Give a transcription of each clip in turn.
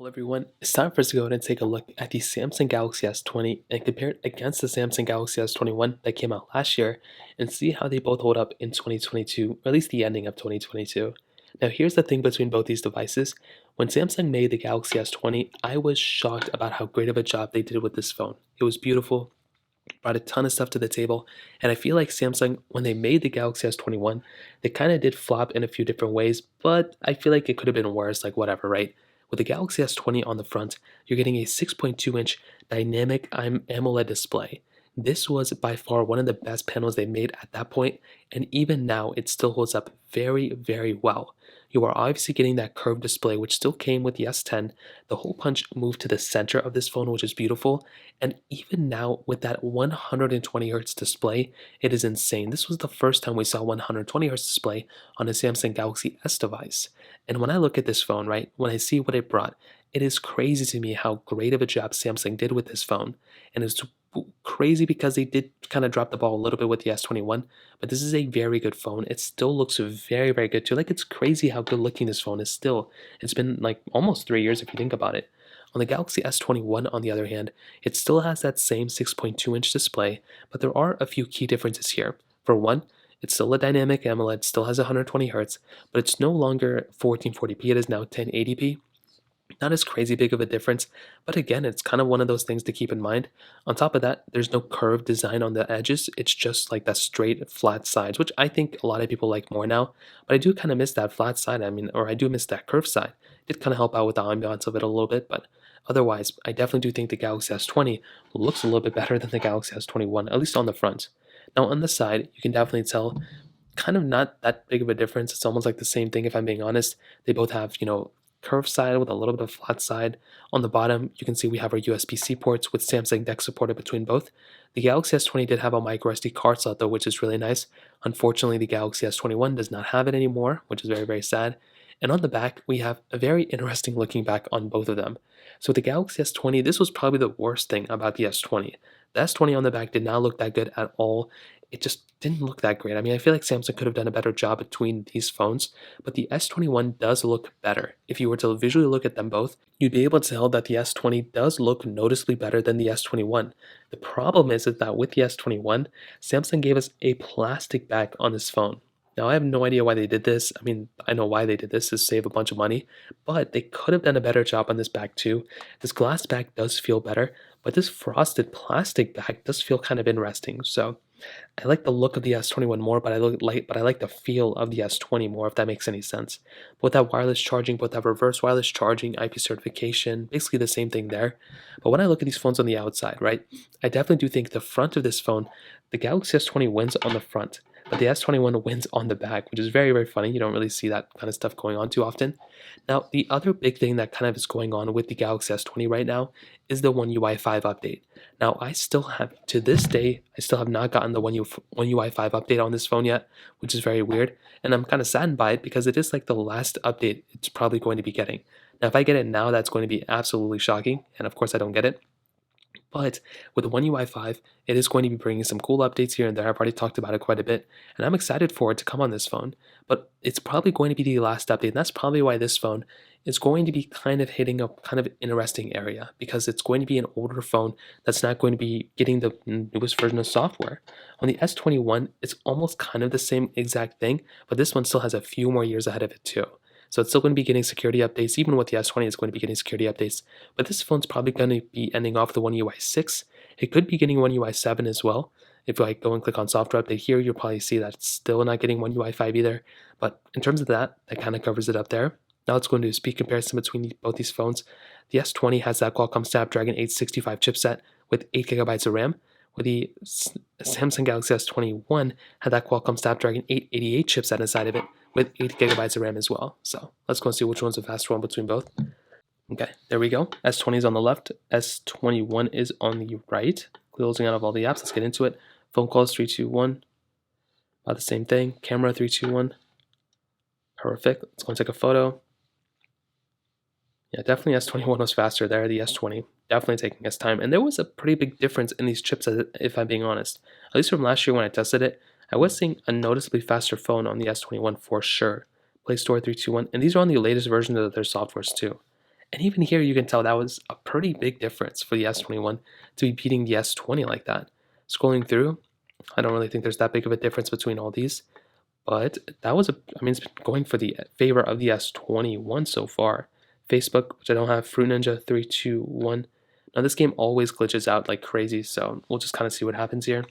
Well, everyone, it's time for us to go ahead and take a look at the Samsung Galaxy S20 and compare it against the Samsung Galaxy S21 that came out last year and see how they both hold up in 2022, or at least the ending of 2022. Now, here's the thing between both these devices. When Samsung made the Galaxy S20, I was shocked about how great of a job they did with this phone. It was beautiful, brought a ton of stuff to the table, and I feel like Samsung, when they made the Galaxy S21, they kind of did flop in a few different ways, but I feel like it could have been worse, like whatever, right? With the Galaxy S20 on the front, you're getting a 6.2-inch dynamic AMOLED display. This was by far one of the best panels they made at that point, and even now it still holds up very, very well. You are obviously getting that curved display, which still came with the S10. The hole punch moved to the center of this phone, which is beautiful, and even now with that 120 Hz display, it is insane. This was the first time we saw 120 Hz display on a Samsung Galaxy S device. And when I look at this phone, right, when I see what it brought, it is crazy to me how great of a job Samsung did with this phone. And it's crazy because they did kind of drop the ball a little bit with the S21, but this is a very good phone. It still looks very, very good too. Like, it's crazy how good looking this phone is still. It's been like almost 3 years if you think about it. On the Galaxy S21, on the other hand, it still has that same 6.2-inch display, but there are a few key differences here. For one, it's still a dynamic AMOLED, still has 120 Hz, but it's no longer 1440p, it is now 1080p. Not as crazy big of a difference, but again, it's kind of one of those things to keep in mind. On top of that, there's no curved design on the edges. It's just like that straight flat sides, which I think a lot of people like more now. But I do kind of miss that flat side. Or I do miss that curved side. It did kind of help out with the ambiance of it a little bit, but otherwise, I definitely do think the Galaxy S20 looks a little bit better than the Galaxy S21, at least on the front. Now on the side, you can definitely tell kind of not that big of a difference. It's almost like the same thing if I'm being honest. They both have, curved side with a little bit of flat side. On the bottom, you can see we have our USB-C ports with Samsung DeX supported between both. The Galaxy S20 did have a micro SD card slot though, which is really nice. Unfortunately, the Galaxy S21 does not have it anymore, which is very, very sad. And on the back, we have a very interesting looking back on both of them. So with the Galaxy S20, this was probably the worst thing about the S20. The S20 on the back did not look that good at all. It just didn't look that great. I feel like Samsung could have done a better job between these phones, but the S21 does look better. If you were to visually look at them both, you'd be able to tell that the S20 does look noticeably better than the S21. The problem is that with the S21, Samsung gave us a plastic back on this phone. Now, I have no idea why they did this. I know why they did this, to save a bunch of money, but they could have done a better job on this back too. This glass back does feel better, but this frosted plastic back does feel kind of interesting. So I like the look of the S21 more, but I like the feel of the S20 more, if that makes any sense. Both have wireless charging, both have reverse wireless charging, IP certification, basically the same thing there. But when I look at these phones on the outside, right, I definitely do think the front of this phone, the Galaxy S20 wins on the front, but the S21 wins on the back, which is very, very funny. You don't really see that kind of stuff going on too often. Now, the other big thing that kind of is going on with the Galaxy S20 right now is the One UI 5 update. Now, to this day, I still have not gotten the One UI 5 update on this phone yet, which is very weird. And I'm kind of saddened by it because it is like the last update it's probably going to be getting. Now, if I get it now, that's going to be absolutely shocking. And of course, I don't get it. But with the One UI 5, it is going to be bringing some cool updates here and there. I've already talked about it quite a bit, and I'm excited for it to come on this phone. But it's probably going to be the last update, and that's probably why this phone is going to be kind of hitting a kind of interesting area, because it's going to be an older phone that's not going to be getting the newest version of software. On the S21, it's almost kind of the same exact thing, but this one still has a few more years ahead of it too. So it's still going to be getting security updates. Even with the S20, it's going to be getting security updates. But this phone's probably going to be ending off the One UI 6. It could be getting One UI 7 as well. If I go and click on software update here, you'll probably see that it's still not getting One UI 5 either. But in terms of that kind of covers it up there. Now let's go into a speed comparison between both these phones. The S20 has that Qualcomm Snapdragon 865 chipset with 8 GB of RAM, where the Samsung Galaxy S21 had that Qualcomm Snapdragon 888 chipset inside of it with 8 GB of RAM as well. So let's go and see which one's the faster one between both. Okay, there we go. S20 is on the left, S21 is on the right. Closing out of all the apps, let's get into it. Phone calls 321, about the same thing. Camera 321, perfect. Let's go and take a photo. Yeah, definitely S21 was faster there. The S20 definitely taking its time. And there was a pretty big difference in these chips, if I'm being honest. At least from last year when I tested it, I was seeing a noticeably faster phone on the S21 for sure. Play Store 321, and these are on the latest version of their softwares too. And even here, you can tell that was a pretty big difference for the S21 to be beating the S20 like that. Scrolling through, I don't really think there's that big of a difference between all these, but that was I mean, it's been going for the favor of the S21 so far. Facebook, which I don't have, Fruit Ninja 321. Now this game always glitches out like crazy, so we'll just kind of see what happens here.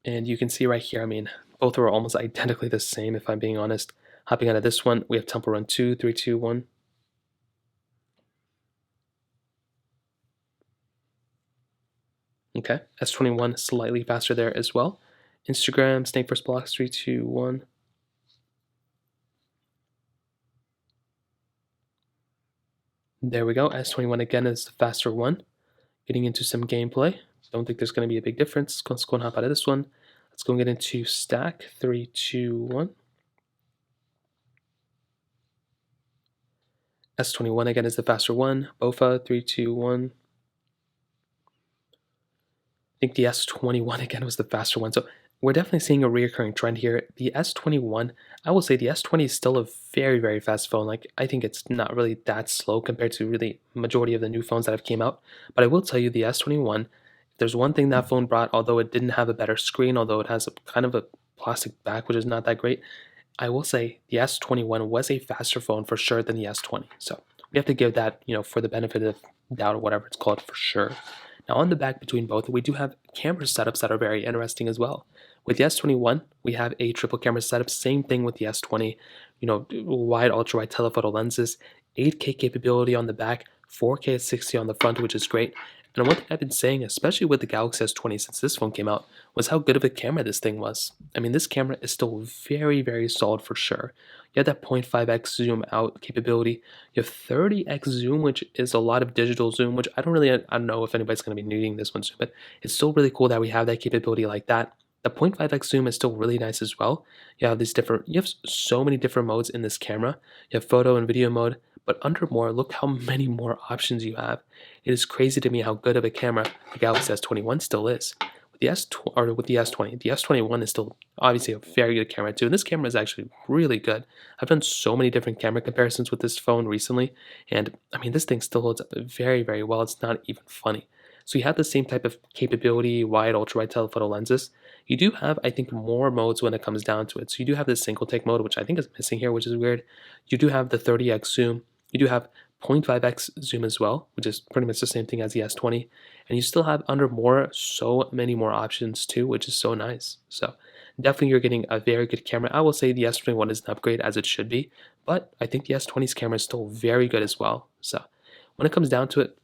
And you can see right here, I mean, both are almost identically the same if I'm being honest. Hopping out of this one, we have Temple Run 2, 3, 2, 1. Okay, S21 slightly faster there as well. Instagram, Snake vs. Blocks, 3, 2, 1. There we go. S21 again is the faster one. Getting into some gameplay. Don't think there's going to be a big difference. Let's go and hop out of this one. Let's go and get into stack. 3, 2, 1. S21 again is the faster one. BOFA, 3, 2, 1. I think the S21 again was the faster one. So we're definitely seeing a reoccurring trend here. The S21, I will say the S20 is still a very, very fast phone. Like, I think it's not really that slow compared to really majority of the new phones that have came out. But I will tell you the S21, if there's one thing that phone brought, although it didn't have a better screen, although it has a kind of a plastic back, which is not that great, I will say the S21 was a faster phone for sure than the S20. So we have to give that, for the benefit of doubt or whatever it's called, for sure. Now on the back between both, we do have camera setups that are very interesting as well. With the S21, we have a triple camera setup, same thing with the S20, wide, ultra wide telephoto lenses, 8K capability on the back, 4K at 60 on the front, which is great. And one thing I've been saying, especially with the Galaxy S20 since this phone came out, was how good of a camera this thing was. I mean, this camera is still very, very solid for sure. You have that 0.5x zoom out capability. You have 30x zoom, which is a lot of digital zoom, which I don't know if anybody's going to be needing this one soon, but it's still really cool that we have that capability like that. The 0.5x zoom is still really nice as well. You have so many different modes in this camera. You have photo and video mode, but under more, look how many more options you have. It is crazy to me how good of a camera the Galaxy S21 still is. With the S20, the S21 is still obviously a very good camera too. And this camera is actually really good. I've done so many different camera comparisons with this phone recently, and I mean, this thing still holds up very, very well. It's not even funny. So you have the same type of capability, wide, ultra-wide telephoto lenses. You do have, I think, more modes when it comes down to it. So you do have the single take mode, which I think is missing here, which is weird. You do have the 30x zoom. You do have 0.5x zoom as well, which is pretty much the same thing as the S20. And you still have under more, so many more options too, which is so nice. So definitely you're getting a very good camera. I will say the S21 is an upgrade as it should be, but I think the S20's camera is still very good as well. So when it comes down to it,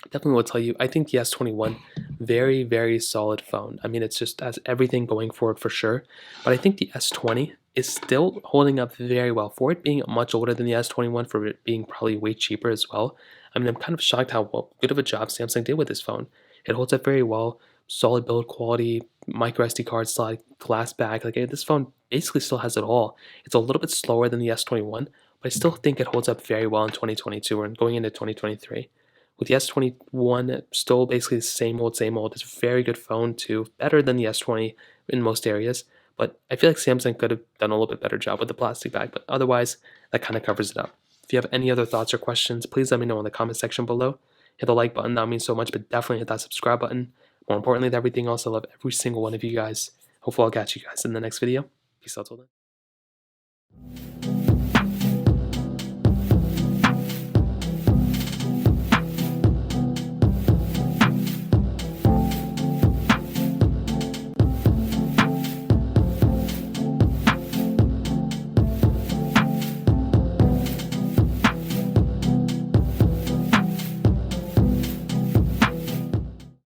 definitely will tell you, I think the S21, very, very solid phone. I mean, it's just has everything going for it for sure. But I think the S20 is still holding up very well for it being much older than the S21, for it being probably way cheaper as well. I mean, I'm kind of shocked how good of a job Samsung did with this phone. It holds up very well, solid build quality, micro SD card slot, glass back. Like this phone basically still has it all. It's a little bit slower than the S21, but I still think it holds up very well in 2022 and going into 2023. With the S21, still basically the same old, same old. It's a very good phone too, better than the S20 in most areas. But I feel like Samsung could have done a little bit better job with the plastic bag. But otherwise, that kind of covers it up. If you have any other thoughts or questions, please let me know in the comment section below. Hit the like button, that means so much, but definitely hit that subscribe button. More importantly than everything else, I love every single one of you guys. Hopefully I'll catch you guys in the next video. Peace out till then.